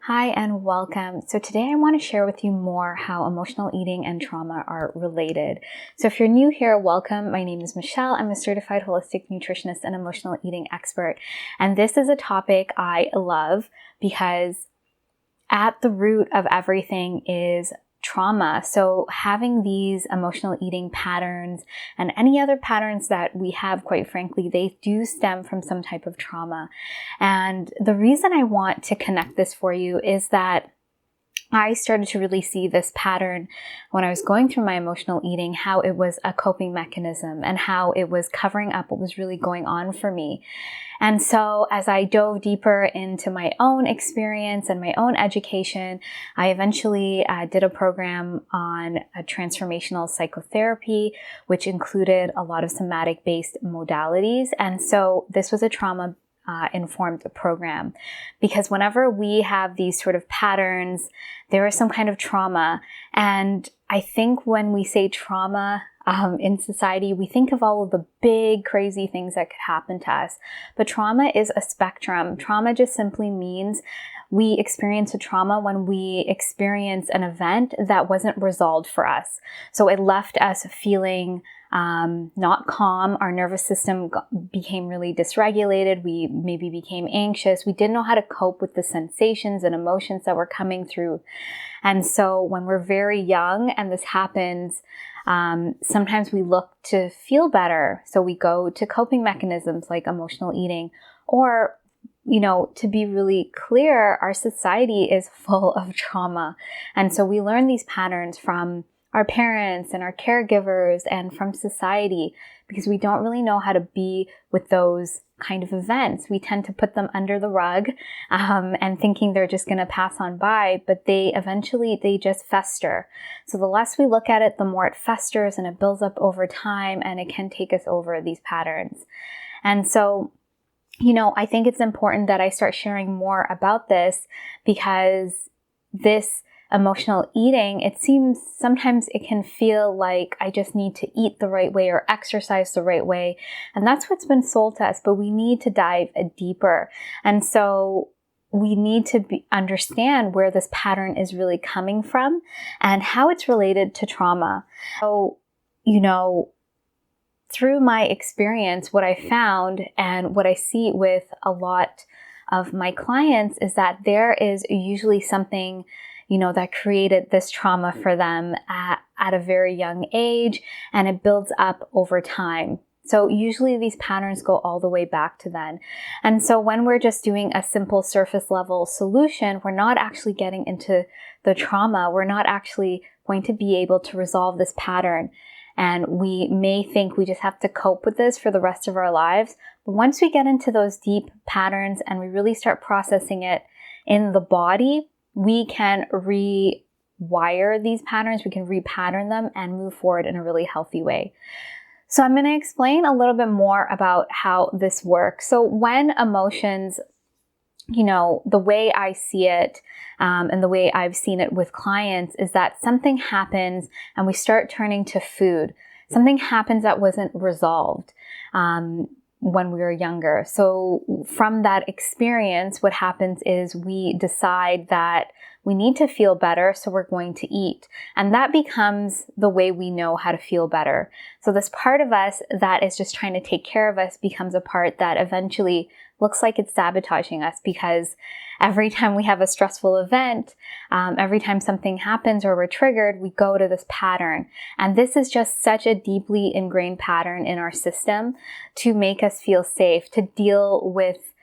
Hi and welcome. So today I want to share with you more how emotional eating and trauma are related. So if you're new here, welcome. My name is Michelle. I'm a certified holistic nutritionist and emotional eating expert. And this is a topic I love because at the root of everything is trauma. So having these emotional eating patterns and any other patterns that we have, quite frankly, they do stem from some type of trauma. And the reason I want to connect this for you is that I started to really see this pattern when I was going through my emotional eating, how it was a coping mechanism and how it was covering up what was really going on for me. And so as I dove deeper into my own experience and my own education, I eventually did a program on a transformational psychotherapy, which included a lot of somatic-based modalities. And so this was a trauma informed program, because whenever we have these sort of patterns, there is some kind of trauma. And I think when we say trauma in society, we think of all of the big, crazy things that could happen to us. But trauma is a spectrum. Trauma just simply means we experience a trauma when we experience an event that wasn't resolved for us. So it left us feeling not calm. Our nervous system became really dysregulated. We maybe became anxious. We didn't know how to cope with the sensations and emotions that were coming through. And so when we're very young and this happens, sometimes we look to feel better. So we go to coping mechanisms like emotional eating, or to be really clear, our society is full of trauma. And so we learn these patterns from our parents and our caregivers and from society, because we don't really know how to be with those kind of events. We tend to put them under the rug and thinking they're just going to pass on by, but they just fester. So the less we look at it, the more it festers and it builds up over time, and it can take us over these patterns. And so I think it's important that I start sharing more about this, because this emotional eating, it seems sometimes it can feel like I just need to eat the right way or exercise the right way. And that's what's been sold to us, but we need to dive deeper. And so we need to understand where this pattern is really coming from and how it's related to trauma. So, through my experience, what I found and what I see with a lot of my clients is that there is usually something, that created this trauma for them at a very young age, and it builds up over time. So usually these patterns go all the way back to then. And so when we're just doing a simple surface level solution, we're not actually getting into the trauma. We're not actually going to be able to resolve this pattern. And we may think we just have to cope with this for the rest of our lives. But once we get into those deep patterns and we really start processing it in the body, we can rewire these patterns, we can repattern them and move forward in a really healthy way. So I'm going to explain a little bit more about how this works. So when emotions, the way I see it and the way I've seen it with clients is that something happens and we start turning to food. Something happens that wasn't resolved when we were younger. So from that experience, what happens is we decide that we need to feel better, so we're going to eat. And that becomes the way we know how to feel better. So this part of us that is just trying to take care of us becomes a part that eventually looks like it's sabotaging us, because every time we have a stressful event, every time something happens or we're triggered, we go to this pattern. And this is just such a deeply ingrained pattern in our system to make us feel safe, to deal with,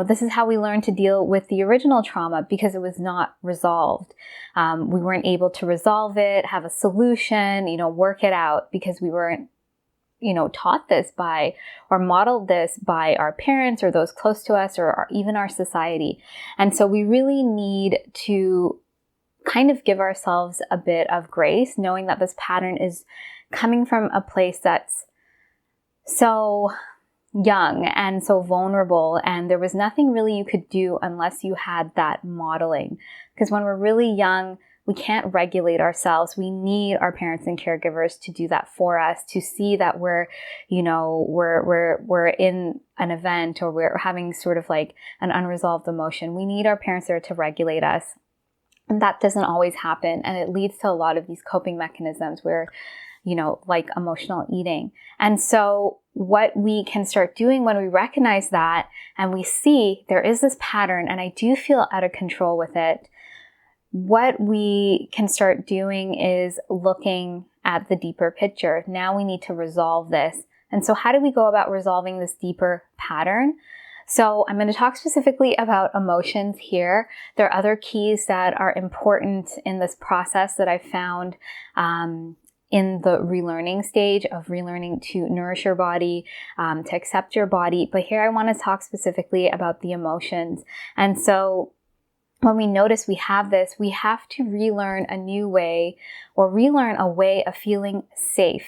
this is how we learned to deal with the original trauma, because it was not resolved. We weren't able to resolve it, have a solution, work it out, because we weren't taught this by or modeled this by our parents or those close to us, or even our society. And so we really need to kind of give ourselves a bit of grace, knowing that this pattern is coming from a place that's so young and so vulnerable, and there was nothing really you could do unless you had that modeling. Because when we're really young, We can't regulate ourselves. We need our parents and caregivers to do that for us, to see that we're in an event or we're having sort of like an unresolved emotion. We need our parents there to regulate us. And that doesn't always happen. And it leads to a lot of these coping mechanisms where, like emotional eating. And so what we can start doing when we recognize that and we see there is this pattern and I do feel out of control with it, what we can start doing is looking at the deeper picture. Now we need to resolve this. And so how do we go about resolving this deeper pattern? So I'm going to talk specifically about emotions here. There are other keys that are important in this process that I found in the relearning stage of relearning to nourish your body, to accept your body. But here I want to talk specifically about the emotions. And so when we notice we have this, we have to relearn a new way or relearn a way of feeling safe.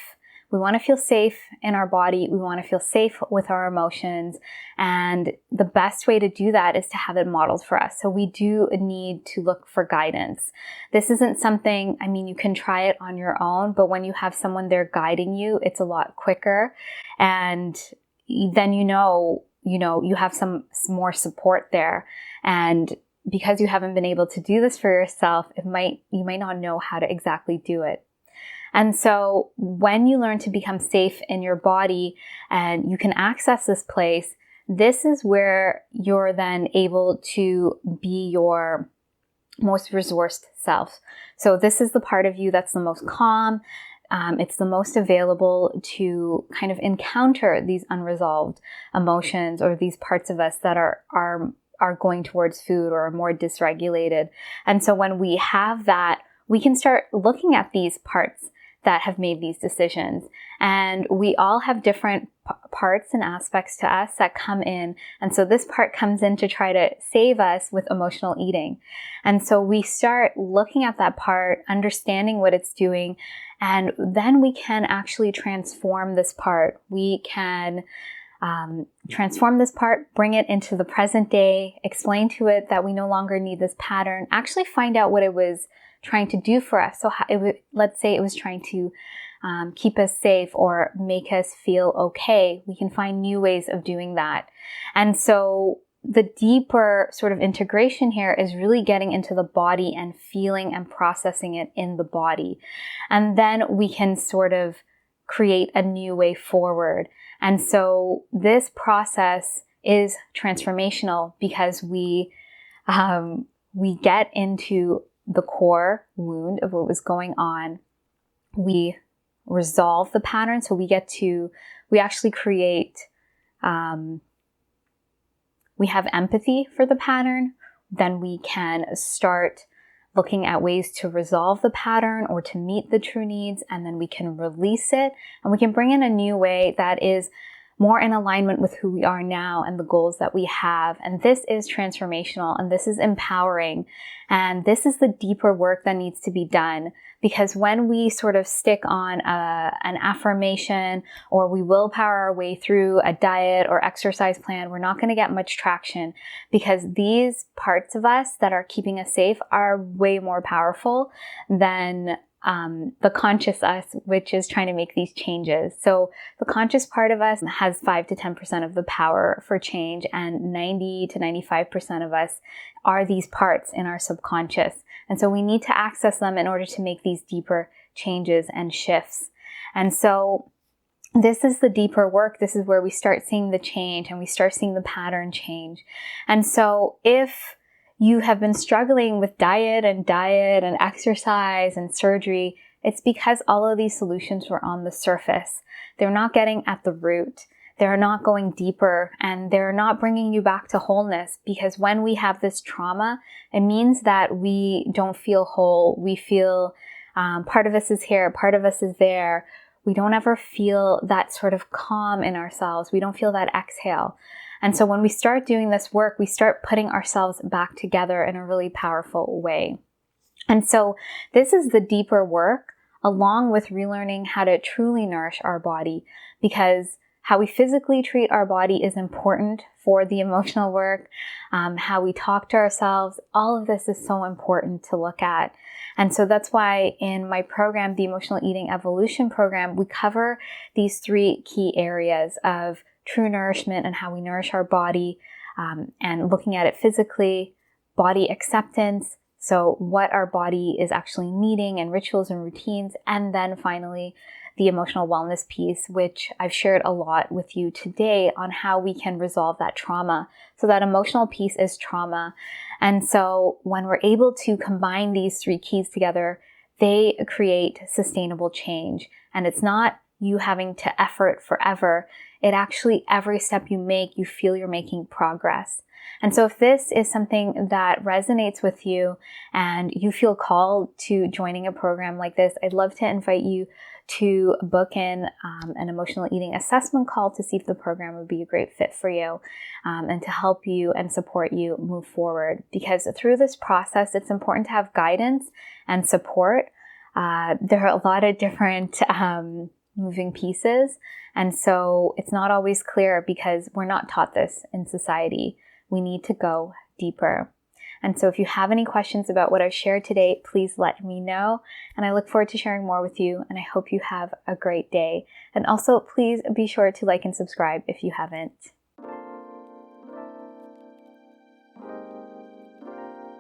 We want to feel safe in our body. We want to feel safe with our emotions. And the best way to do that is to have it modeled for us. So we do need to look for guidance. This isn't something, you can try it on your own, but when you have someone there guiding you, it's a lot quicker. And then you have some more support there. And because you haven't been able to do this for yourself, you might not know how to exactly do it. And so when you learn to become safe in your body and you can access this place, this is where you're then able to be your most resourced self. So this is the part of you that's the most calm. It's the most available to kind of encounter these unresolved emotions or these parts of us that are going towards food or are more dysregulated. And so when we have that, we can start looking at these parts that have made these decisions. And we all have different parts and aspects to us that come in. And so this part comes in to try to save us with emotional eating. And so we start looking at that part, understanding what it's doing, and then we can actually transform this part. We can transform this part, bring it into the present day, explain to it that we no longer need this pattern, actually find out what it was trying to do for us. So let's say it was trying to keep us safe or make us feel okay. We can find new ways of doing that. And so the deeper sort of integration here is really getting into the body and feeling and processing it in the body. And then we can sort of create a new way forward. And so this process is transformational because we get into the core wound of what was going on. We resolve the pattern. So we actually create, we have empathy for the pattern. Then we can start looking at ways to resolve the pattern or to meet the true needs. And then we can release it and we can bring in a new way that is more in alignment with who we are now and the goals that we have. And this is transformational and this is empowering. And this is the deeper work that needs to be done, because when we sort of stick on an affirmation or we willpower our way through a diet or exercise plan, we're not going to get much traction, because these parts of us that are keeping us safe are way more powerful than the conscious us, which is trying to make these changes. So the conscious part of us has 5 to 10% of the power for change, and 90 to 95% of us are these parts in our subconscious. And so we need to access them in order to make these deeper changes and shifts. And so this is the deeper work. This is where we start seeing the change and we start seeing the pattern change. And so if you have been struggling with diet and exercise and surgery, it's because all of these solutions were on the surface. They're not getting at the root. They're not going deeper, and they're not bringing you back to wholeness, because when we have this trauma, it means that we don't feel whole. We feel part of us is here, part of us is there. We don't ever feel that sort of calm in ourselves. We don't feel that exhale. And so when we start doing this work, we start putting ourselves back together in a really powerful way. And so this is the deeper work, along with relearning how to truly nourish our body, because how we physically treat our body is important for the emotional work. How we talk to ourselves, all of this is so important to look at. And so that's why in my program, the Emotional Eating Evolution program, we cover these 3 key areas of true nourishment and how we nourish our body, and looking at it physically, body acceptance, so what our body is actually needing and rituals and routines, and then finally the emotional wellness piece, which I've shared a lot with you today on how we can resolve that trauma. So that emotional piece is trauma. And so when we're able to combine these 3 keys together, they create sustainable change. And it's not you having to effort forever. It actually, every step you make, you feel you're making progress. And so if this is something that resonates with you and you feel called to joining a program like this, I'd love to invite you to book in an emotional eating assessment call to see if the program would be a great fit for you, and to help you and support you move forward. Because through this process, it's important to have guidance and support. There are a lot of different moving pieces, and so it's not always clear because we're not taught this in society. We need to go deeper. And so if you have any questions about what I've shared today, please let me know. And I look forward to sharing more with you. And I hope you have a great day. And also, please be sure to like and subscribe if you haven't.